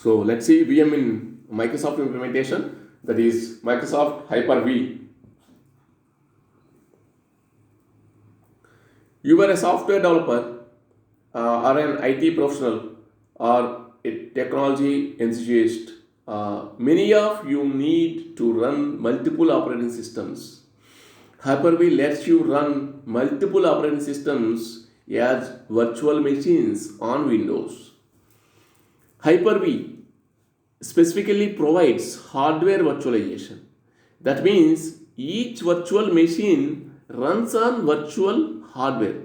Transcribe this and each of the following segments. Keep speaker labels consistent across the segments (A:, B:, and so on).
A: So let's see VM in Microsoft implementation, that is Microsoft Hyper-V. You are a software developer or an IT professional or a technology enthusiast. Many of you need to run multiple operating systems. Hyper-V lets you run multiple operating systems as virtual machines on Windows. Hyper-V specifically provides hardware virtualization. That means each virtual machine runs on virtual hardware.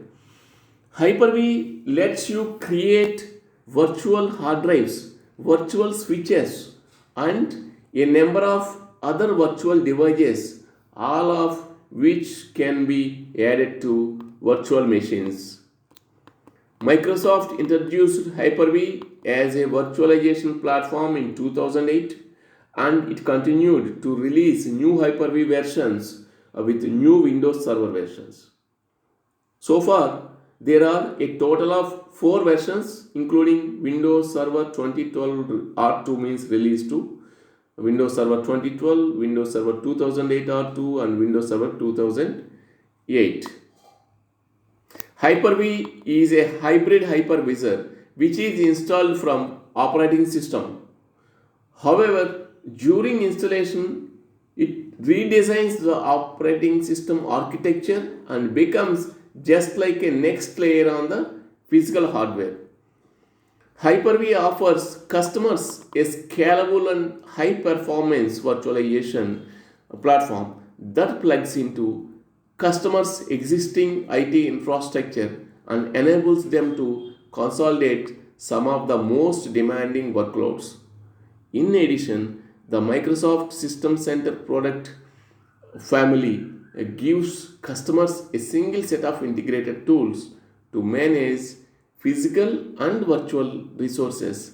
A: Hyper-V lets you create virtual hard drives, virtual switches, and a number of other virtual devices, all of which can be added to virtual machines. Microsoft introduced Hyper-V as a virtualization platform in 2008, and it continued to release new Hyper-V versions with new Windows Server versions. So far, there are a total of 4 versions, including Windows Server 2012 R2 means release 2, Windows Server 2012, Windows Server 2008 R2, and Windows Server 2008. Hyper-V is a hybrid hypervisor which is installed from operating system. However, during installation, it redesigns the operating system architecture and becomes just like a next layer on the physical hardware. Hyper-V offers customers a scalable and high performance virtualization platform that plugs into customers' existing IT infrastructure and enables them to consolidate some of the most demanding workloads. In addition, the Microsoft System Center product family gives customers a single set of integrated tools to manage physical and virtual resources,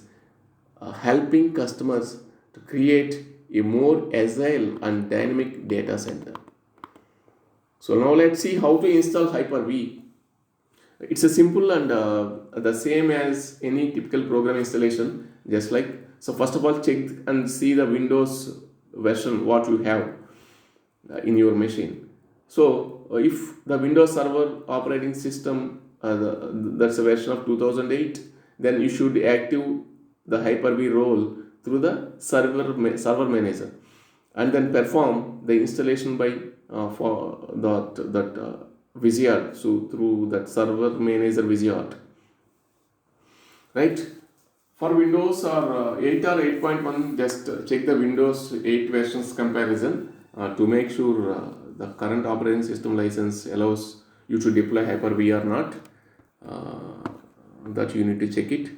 A: helping customers to create a more agile and dynamic data center. So now let's see how to install Hyper-V. It's a simple and the same as any typical program installation. Just like, so first of all, check and see the Windows version what you have in your machine. So if the Windows Server operating system that's a version of 2008, then you should active the Hyper-V role through the server manager, and then perform the installation by for that Wizard, so through that server manager Wizard, right? For Windows or 8 or 8.1, just check the Windows 8 versions comparison to make sure the current operating system license allows you to deploy Hyper-V or not. That you need to check it.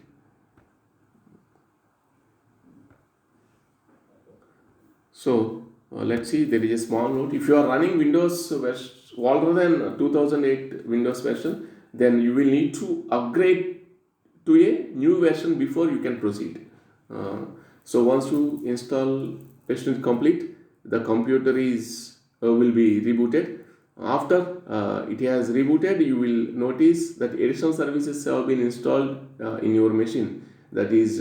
A: So let's see, there is a small note. If you are running Windows older than 2008 Windows version, then you will need to upgrade to a new version before you can proceed. So once you install version complete, the computer is will be rebooted. After it has rebooted, you will notice that additional services have been installed in your machine, that is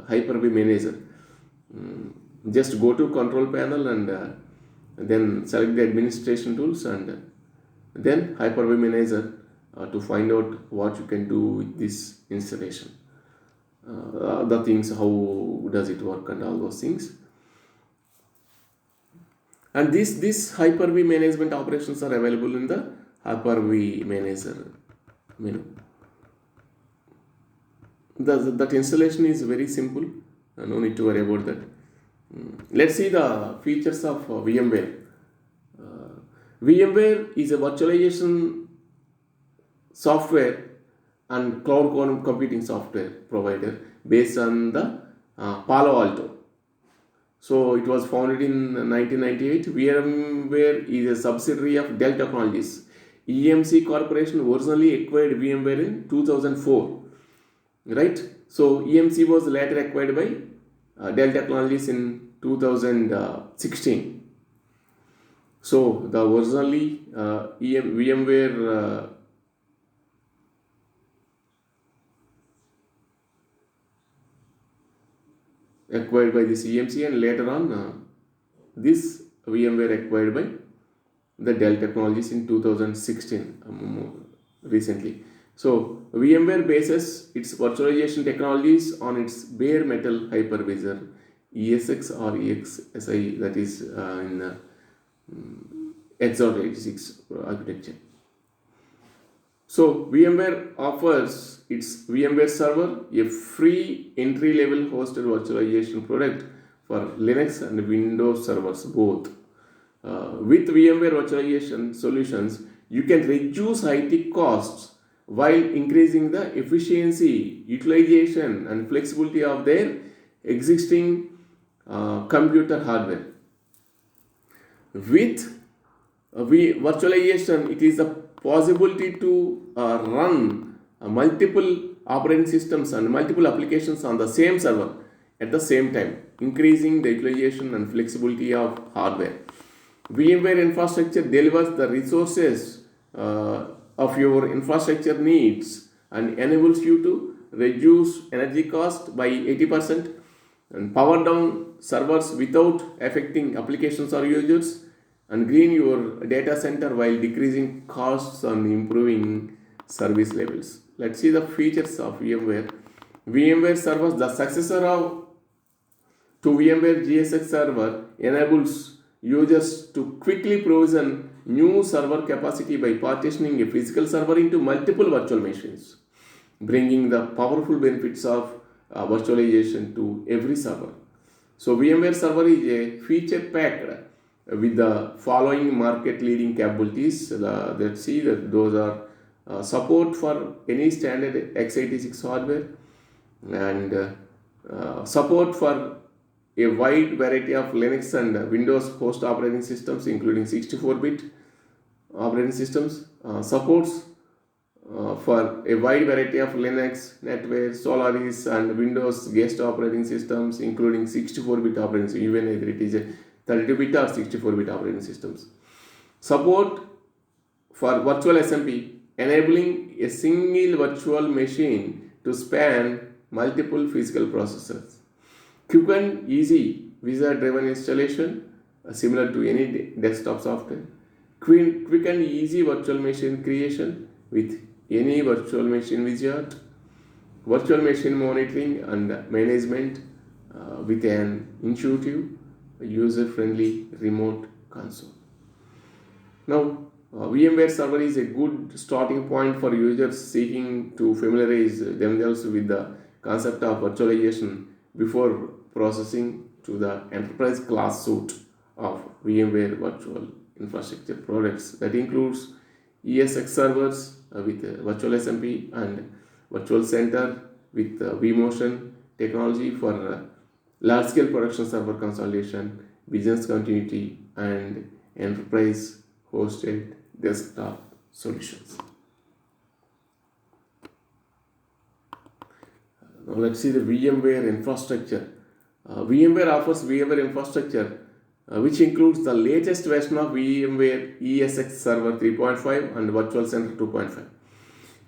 A: Hyper-V Manager. Just go to control panel and then select the administration tools and then Hyper-V Manager to find out what you can do with this installation. The things, how does it work and all those things. And this Hyper-V management operations are available in the Hyper-V Manager menu. That installation is very simple, no need to worry about that. Let's see the features of VMware. VMware is a virtualization software and cloud computing software provider based on the Palo Alto. So it was founded in 1998. VMware is a subsidiary of Dell Technologies. EMC Corporation originally acquired VMware in 2004. Right? So EMC was later acquired by Dell Technologies in 2016. So the originally VMware acquired by this EMC, and later on this VMware acquired by the Dell Technologies in 2016 recently. So VMware bases its virtualization technologies on its bare metal hypervisor ESX or EXSI, that is in x86 architecture. So VMware offers its VMware Server, a free entry-level hosted virtualization product for Linux and Windows servers both. With VMware virtualization solutions, you can reduce IT costs while increasing the efficiency, utilization, and flexibility of their existing computer hardware. With virtualization, it is a possibility to run multiple operating systems and multiple applications on the same server at the same time, increasing the utilization and flexibility of hardware. VMware infrastructure delivers the resources of your infrastructure needs and enables you to reduce energy cost by 80% and power down servers without affecting applications or users, and green your data center while decreasing costs and improving service levels. Let's see the features of VMware. VMware servers, the successor to VMware GSX server, enables users to quickly provision new server capacity by partitioning a physical server into multiple virtual machines, bringing the powerful benefits of virtualization to every server. So VMware Server is a feature packed with the following market leading capabilities. Let's see that those are support for any standard x86 hardware, and support for a wide variety of Linux and Windows host operating systems, including 64-bit operating systems, supports for a wide variety of Linux, NetWare, Solaris, and Windows guest operating systems, including 64-bit operating systems, even either it is a 32-bit or 64-bit operating systems. Support for virtual SMP, enabling a single virtual machine to span multiple physical processors. Quick and easy wizard-driven installation, similar to any desktop software. Quick and easy virtual machine creation with any virtual machine wizard. Virtual machine monitoring and management with an intuitive, user-friendly remote console. Now, VMware Server is a good starting point for users seeking to familiarize themselves with the concept of virtualization before processing to the enterprise class suite of VMware virtual infrastructure products. That includes ESX servers with virtual SMP and virtual center with vMotion technology for large scale production server consolidation, business continuity, and enterprise hosted desktop solutions. Now let's see the VMware infrastructure. VMware offers VMware infrastructure which includes the latest version of VMware ESX Server 3.5 and Virtual Center 2.5.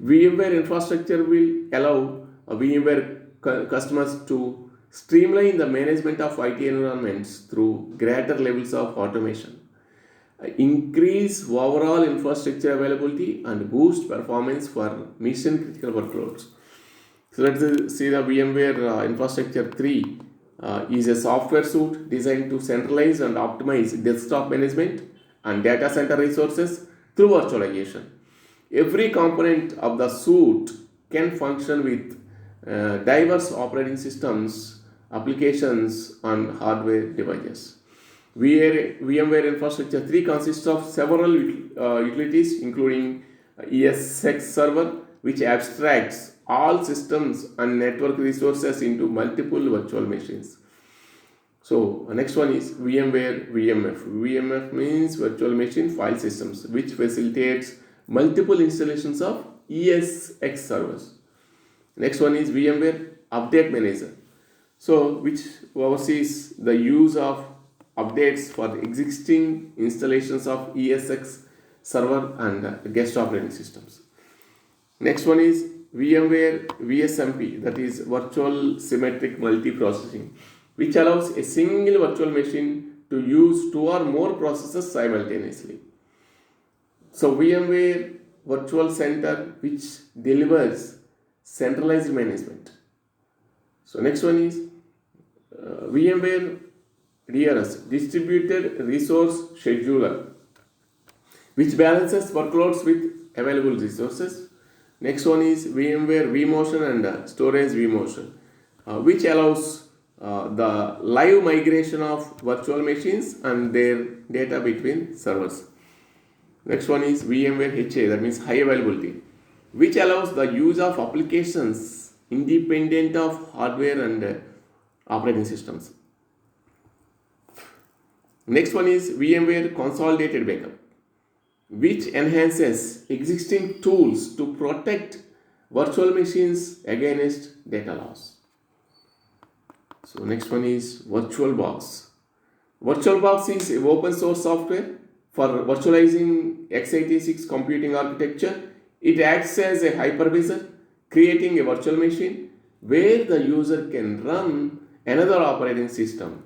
A: VMware infrastructure will allow VMware customers to streamline the management of IT environments through greater levels of automation, increase overall infrastructure availability, and boost performance for mission critical workloads. So let's see the VMware Infrastructure 3 is a software suite designed to centralize and optimize desktop management and data center resources through virtualization. Every component of the suite can function with diverse operating systems, applications, and hardware devices. VMware Infrastructure 3 consists of several utilities, including ESX Server, which abstracts all systems and network resources into multiple virtual machines. So next one is VMware VMF. VMF means Virtual Machine File Systems, which facilitates multiple installations of ESX servers. Next one is VMware Update Manager, so which oversees the use of updates for existing installations of ESX server and guest operating systems. Next one is VMware VSMP, that is Virtual Symmetric Multiprocessing. which allows a single virtual machine to use two or more processes simultaneously. So VMware Virtual Center, which delivers centralized management. So next one is VMware DRS, Distributed Resource Scheduler, which balances workloads with available resources. Next one is VMware vMotion and Storage vMotion, which allows the live migration of virtual machines and their data between servers. Next one is VMware HA, that means high availability, which allows the use of applications independent of hardware and operating systems. Next one is VMware Consolidated Backup, which enhances existing tools to protect virtual machines against data loss. So next one is VirtualBox. VirtualBox is an open source software for virtualizing x86 computing architecture. It acts as a hypervisor, creating a virtual machine where the user can run another operating system.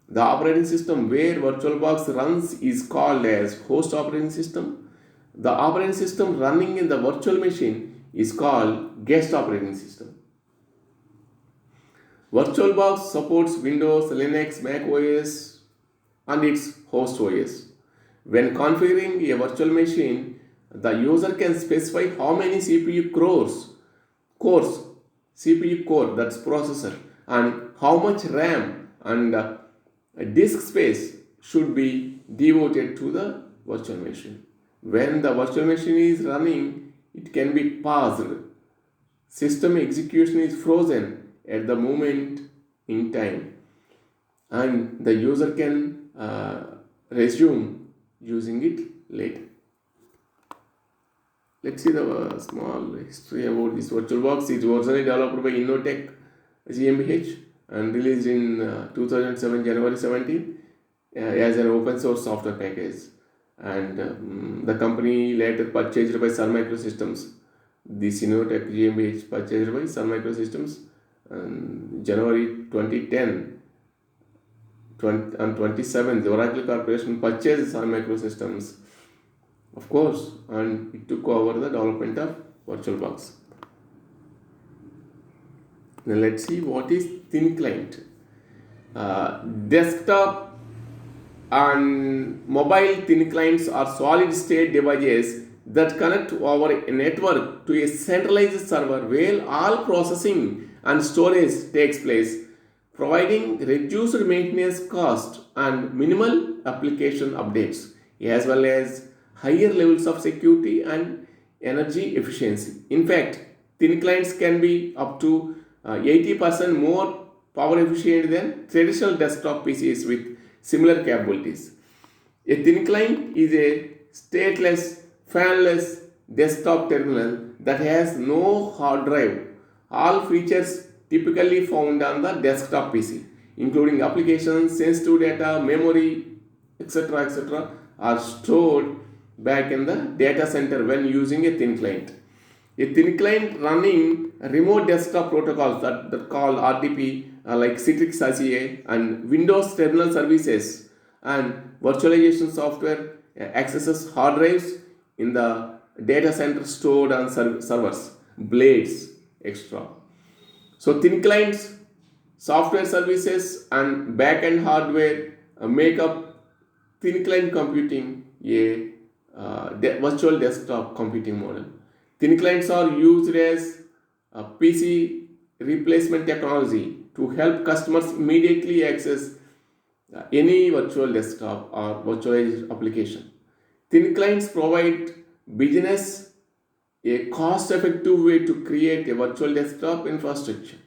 A: The operating system where VirtualBox runs is called as host operating system. The operating system running in the virtual machine is called guest operating system. VirtualBox supports Windows, Linux, Mac OS and its host OS. When configuring a virtual machine, the user can specify how many CPU cores, CPU core, that's processor, and how much RAM and disk space should be devoted to the virtual machine. When the virtual machine is running, it can be paused. System execution is frozen at the moment in time, and the user can resume using it later. Let's see the small history about this VirtualBox. It was originally developed by Innotech GmbH and released in 2007 January 17 as an open source software package, and the company later purchased by Sun Microsystems. This Innotech GmbH purchased by Sun Microsystems in January 2010. On 27th, the Oracle Corporation purchased Sun Microsystems, of course, and it took over the development of VirtualBox. Now let's see what is thin client. Desktop and mobile thin clients are solid state devices that connect over a network to a centralized server where all processing and storage takes place, providing reduced maintenance cost and minimal application updates, as well as higher levels of security and energy efficiency. In fact, thin clients can be up to 80% more power efficient than traditional desktop PCs with similar capabilities. A thin client is a stateless, fanless desktop terminal that has no hard drive. All features typically found on the desktop PC, including applications, sensitive data, memory, etc., are stored back in the data center when using a thin client. A thin client running remote desktop protocols that called RDP, like Citrix ACA and Windows Terminal Services and virtualization software accesses hard drives in the data center stored on servers, blades, extra. So thin clients, software services and back-end hardware make up thin client computing, a virtual desktop computing model. Thin clients are used as a PC replacement technology to help customers immediately access any virtual desktop or virtualized application. Thin clients provide business a cost-effective way to create a virtual desktop infrastructure.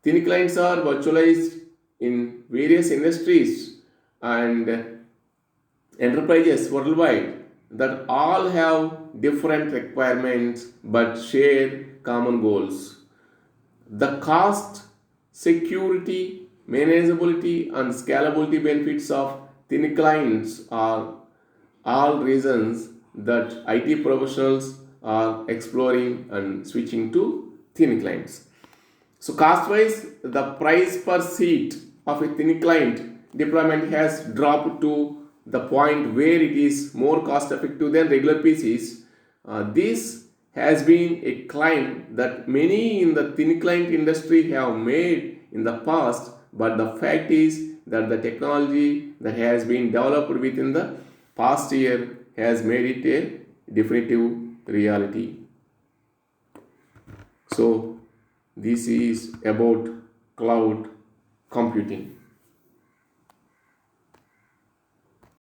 A: Thin clients are virtualized in various industries and enterprises worldwide that all have different requirements but share common goals. The cost, security, manageability, and scalability benefits of thin clients are all reasons that IT professionals are exploring and switching to thin clients. So cost wise, the price per seat of a thin client deployment has dropped to the point where it is more cost effective than regular PCs. This has been a climb that many in the thin client industry have made in the past, but the fact is that the technology that has been developed within the past year has made it a definitive reality. So, this is about cloud computing.